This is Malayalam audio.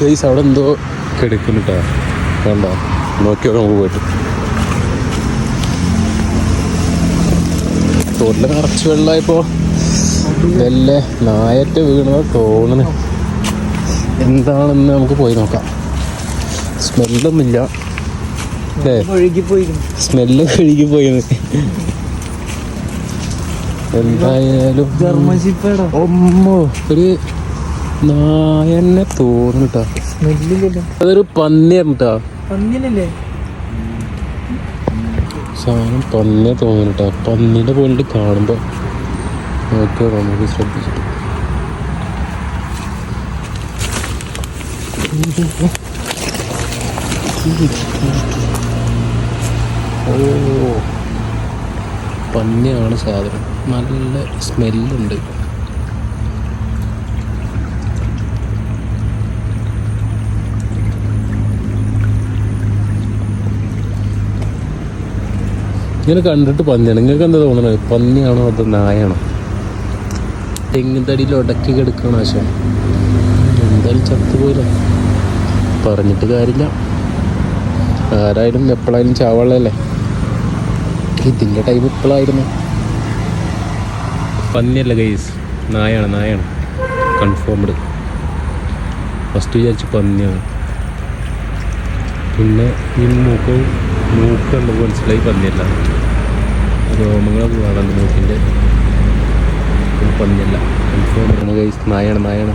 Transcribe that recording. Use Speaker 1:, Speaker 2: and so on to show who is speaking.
Speaker 1: ഗൈസ് അവിടെ എന്തോ കിടക്കുന്നുട്ടാ, വേണ്ട നോക്കിയോ നമുക്ക് പോയിട്ട്. തോട്ടിൽ നിറച്ച് വെള്ളമായപ്പോൾ വല്ല നായറ്റ് വീണത് തോന്നണ്. എന്താണെന്ന് നമുക്ക് പോയി നോക്കാം. സ്മെല്ലൊന്നുമില്ല അല്ലേ? സ്മെല്ല് കഴുകി പോയത്. എന്തായാലും ഒരു നായന്നെ തോന്നിട്ടാ. അതൊരു പന്നിയാ. സാധനം പന്നിയെ തോന്നിട്ടാ. പന്നീൻ്റെ പോലെ കാണുമ്പോ നോക്കിയോ നമുക്ക് ശ്രദ്ധിച്ചിട്ട്. ഓ പന്നിയാണ് സാധനം. നല്ല സ്മെല്ലുണ്ട്. ഇങ്ങനെ കണ്ടിട്ട് പന്നിയാണ്. നിങ്ങൾക്ക് എന്താ തോന്നണത്? പന്നിയാണോ അതോ നായാണോ? തെങ്ങിൻ തടിയിൽ ഉടക്കി കിടക്കണ ആശം. എന്തായാലും ചത്തുപോയില്ല, പറഞ്ഞിട്ട് കാര്യമില്ല. ആരായാലും എപ്പോഴായാലും ചാവള്ളല്ലേ. ഇതിൻ്റെ ടൈം ഇപ്പോഴായിരുന്നു. പന്നിയല്ല ഗൈസ്, നായാണ് കൺഫേംഡ്. ഫസ്റ്റ് വിചാരിച്ച് പന്നിയാണ്, പിന്നെ ഈ മൂക്ക് കണ്ടപ്പോൾ മനസ്സിലായി പന്നിയല്ല. രോമങ്ങളൊക്കെ കാണാൻ മൂക്കിൻ്റെ. പന്നിയല്ല, കൺഫേം ആണ് ഗൈസ്, നായാണ്.